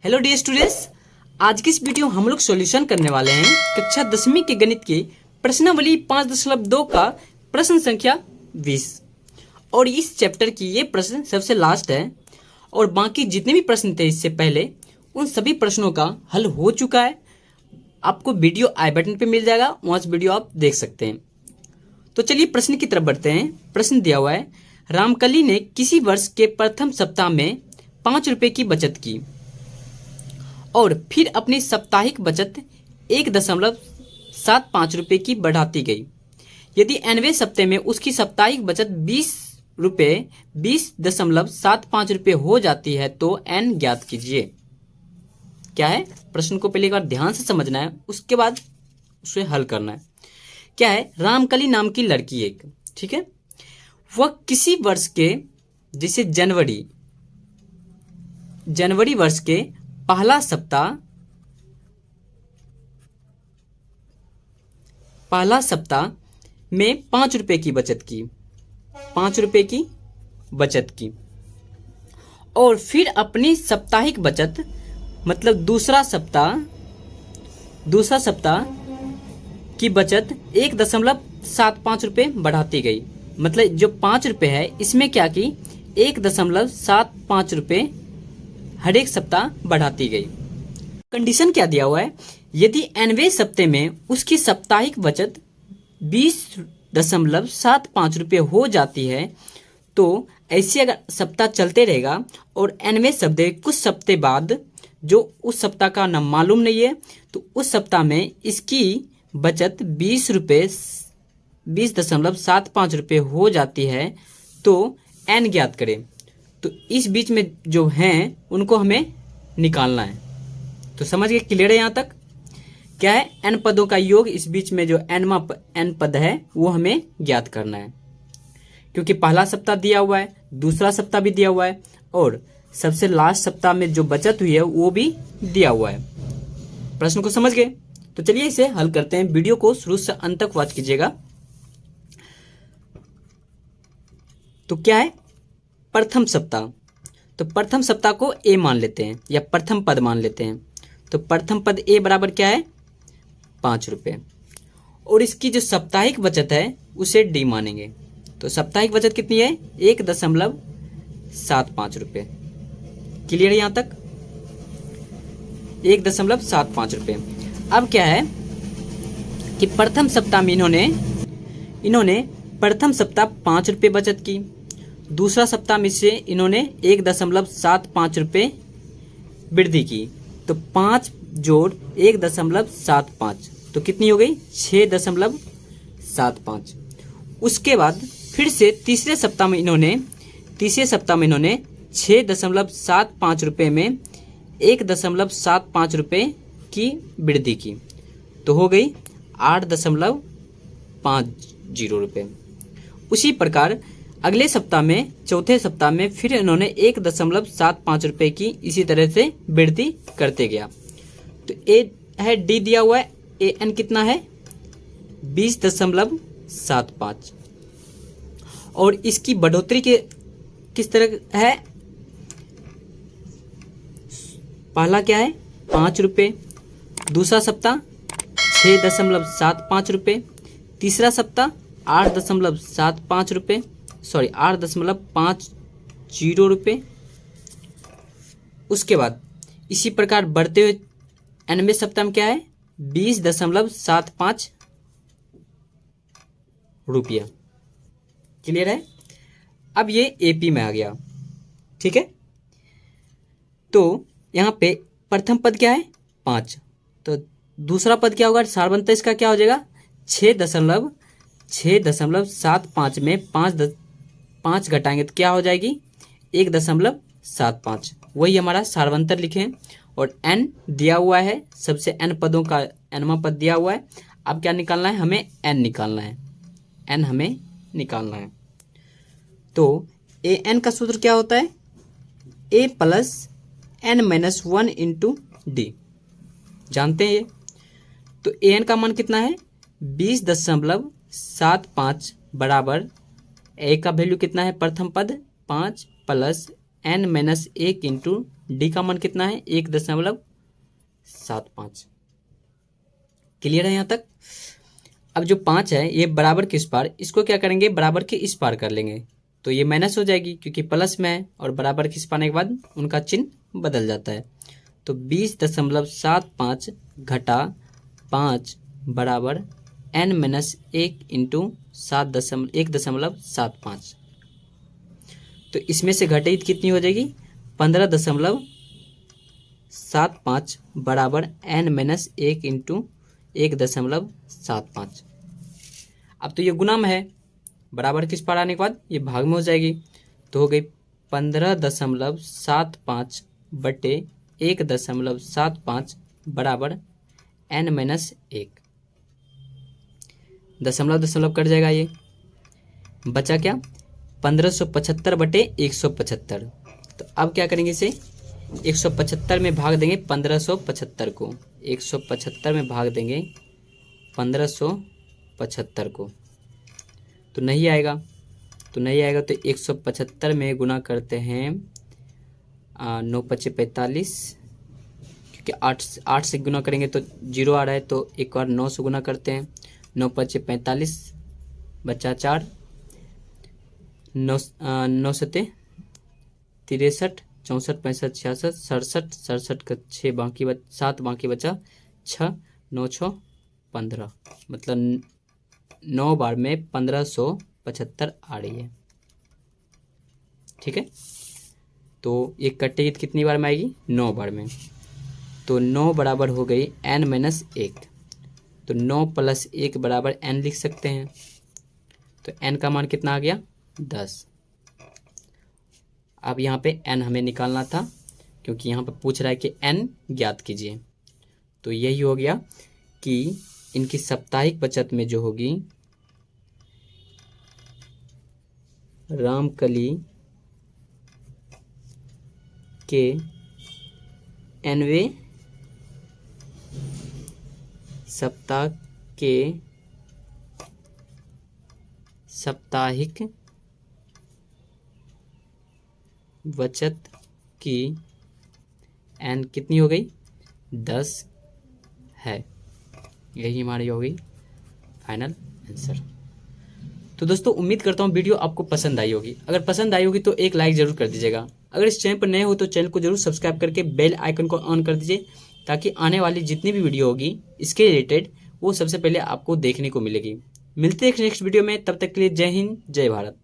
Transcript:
Hello dear students, आज की इस वीडियो हम लोग सॉल्यूशन करने वाले हैं कक्षा 10वीं के गणित की प्रश्नावली 5.2 का प्रश्न संख्या 20। और इस चैप्टर की ये प्रश्न सबसे लास्ट है और बाकी जितने भी प्रश्न थे इससे पहले उन सभी प्रश्नों का हल हो चुका है। आपको वीडियो आई बटन पे मिल जाएगा, वहां से वीडियो आप देख सकते हैं। तो चलिए प्रश्न की तरफ बढ़ते हैं। प्रश्न दिया हुआ है, रामकली ने किसी वर्ष के प्रथम सप्ताह में 5 रुपए की बचत की और फिर अपनी साप्ताहिक बचत 1.75 रुपए की बढ़ाती गई। यदि nवें सप्ताह में उसकी साप्ताहिक बचत 20.75 रुपए हो जाती है तो n ज्ञात कीजिए। क्या है प्रश्न को पहले एक बार ध्यान से समझना है, उसके बाद उसे हल करना है। क्या है, रामकली नाम की लड़की एक, ठीक है, वह किसी वर्ष के जैसे जनवरी वर्ष के पहला सप्ताह में 5 रुपए की बचत की, 5 रुपए की बचत की और फिर अपनी साप्ताहिक बचत मतलब दूसरा सप्ताह की बचत 1.75 रुपए बढ़ाती गई। मतलब जो 5 रुपए है इसमें क्या की 1.75 रुपए हर एक सप्ताह बढ़ाती गई। कंडीशन क्या दिया हुआ है, यदि nवें सप्ताह में उसकी साप्ताहिक बचत 20.75 रुपए हो जाती है तो ऐसे अगर सप्ताह चलते रहेगा और nवें सप्ताह कुछ सप्ताह बाद जो उस सप्ताह का नाम मालूम नहीं है तो उस सप्ताह में इसकी बचत 20.75 रुपए हो जाती है तो n ज्ञात करें। तो इस बीच में जो हैं उनको हमें निकालना है। तो समझ गए, क्लियर है यहाँ तक? क्या है, n पदों का योग, इस बीच में जो n पद है वो हमें ज्ञात करना है क्योंकि पहला सप्ताह दिया हुआ है, दूसरा सप्ताह भी दिया हुआ है और सबसे लास्ट सप्ताह में जो बचत हुई है वो भी दिया हुआ है। प्रश्न को समझ गए? तो चलिए इसे हल करते हैं। वीडियो को शुरू से अंत तक वॉच कीजिएगा। तो क्या है, प्रथम सप्ताह, तो प्रथम सप्ताह को ए मान लेते हैं या प्रथम पद मान लेते हैं। तो प्रथम पद ए बराबर क्या है 5 रुपए और इसकी जो साप्ताहिक बचत है उसे डी मानेंगे। तो साप्ताहिक बचत कितनी है 1.75 रुपए। क्लियर है यहाँ तक? 1.75 रुपए। अब क्या है कि प्रथम सप्ताह में इन्होंने प्रथम सप्ताह 5 रुपए बचत की, दूसरा सप्ताह में से इन्होंने 1.75 रुपए वृद्धि की। तो 5 जोड़ 1.75 तो कितनी हो गई 6.75। उसके बाद फिर से तीसरे सप्ताह में इन्होंने 6.75 रुपए में 1.75 रुपए की वृद्धि की तो हो गई 8.50 रुपए। उसी प्रकार अगले सप्ताह में चौथे सप्ताह में फिर इन्होंने 1.75 रुपए की इसी तरह से वृद्धि करते गया। तो ए है डी दिया हुआ है, ए एन कितना है 20.75 और इसकी बढ़ोतरी के किस तरह है, पहला क्या है 5 रुपए, दूसरा सप्ताह 6.75 रुपए, तीसरा सप्ताह 8.75 रुपए, 8.50 रुपए। उसके बाद इसी प्रकार बढ़ते हुए nवें सप्ताह में क्या है 20.75 रुपया। क्लियर है? अब ये एपी में आ गया, ठीक है। तो यहाँ पे प्रथम पद क्या है 5, तो दूसरा पद क्या होगा सारवंत इसका क्या हो जाएगा 6.75 में 5 घटाएंगे तो क्या हो जाएगी 1.75। वही हमारा सारवंतर लिखें और n दिया हुआ है, सबसे n पदों का nवां पद दिया हुआ है। अब क्या निकालना है, हमें n निकालना है। तो ए एन का सूत्र क्या होता है a plus n-1 into D, जानते हैं ये। तो ए एन का मान कितना है 20.75 बराबर ए का वैल्यू कितना है प्रथम पद 5 प्लस n-1 इंटू डी का मान कितना है 1.75। क्लियर है यहाँ तक। अब जो 5 है ये बराबर के इस पार, इसको क्या करेंगे बराबर के इस पार कर लेंगे, तो ये माइनस हो जाएगी क्योंकि प्लस में है और बराबर के इस पार आने के बाद उनका चिन्ह बदल जाता है। तो 20.75 घटा 5 बराबर n-1 इंटू 1.75। तो इसमें से घटित कितनी हो जाएगी 15.75 बराबर n-1 इंटू 1.75। अब तो ये गुना में है, बराबर किस पार आने के बाद ये भाग में हो जाएगी, तो हो गई 15.75 बटे 1.75 बराबर n-1। दशमलव दशमलव कट जाएगा, ये बचा क्या 1575 बटे 175। तो अब क्या करेंगे इसे 175 में भाग देंगे 1575 को, 175 में भाग देंगे 1575 को, तो नहीं आएगा, तो 175 में गुना करते हैं 9×5 = 45, क्योंकि 8 से गुना करेंगे तो 0 आ रहा है, तो एक बार 9 से गुना करते हैं, 9×5 = 45 बचा 4, 9 7 63, 64, 65, 66, 67, 67 का 7 बाकी बचा 6, 9 6 15, मतलब 9 बार में 1575 आ रही है। ठीक है, तो ये कटेगी कितनी बार में आएगी 9 बार में, तो 9 बराबर हो गई n-1, तो 9 + 1 बराबर n लिख सकते हैं। तो n का मान कितना आ गया 10। अब यहाँ पे n हमें निकालना था, क्योंकि यहाँ पे पूछ रहा है कि n ज्ञात कीजिए, तो यही हो गया कि इनकी साप्ताहिक बचत में जो होगी रामकली के nवें सप्ताह के साप्ताहिक बचत की n कितनी हो गई 10 है। यही हमारी होगी फाइनल आंसर। तो दोस्तों उम्मीद करता हूँ वीडियो आपको पसंद आई होगी। अगर पसंद आई होगी तो एक लाइक जरूर कर दीजिएगा। अगर इस चैनल पर नए हो तो चैनल को जरूर सब्सक्राइब करके बेल आइकन को ऑन कर दीजिए, ताकि आने वाली जितनी भी वीडियो होगी इसके रिलेटेड वो सबसे पहले आपको देखने को मिलेगी। मिलते हैं नेक्स्ट वीडियो में, तब तक के लिए जय हिंद जय भारत।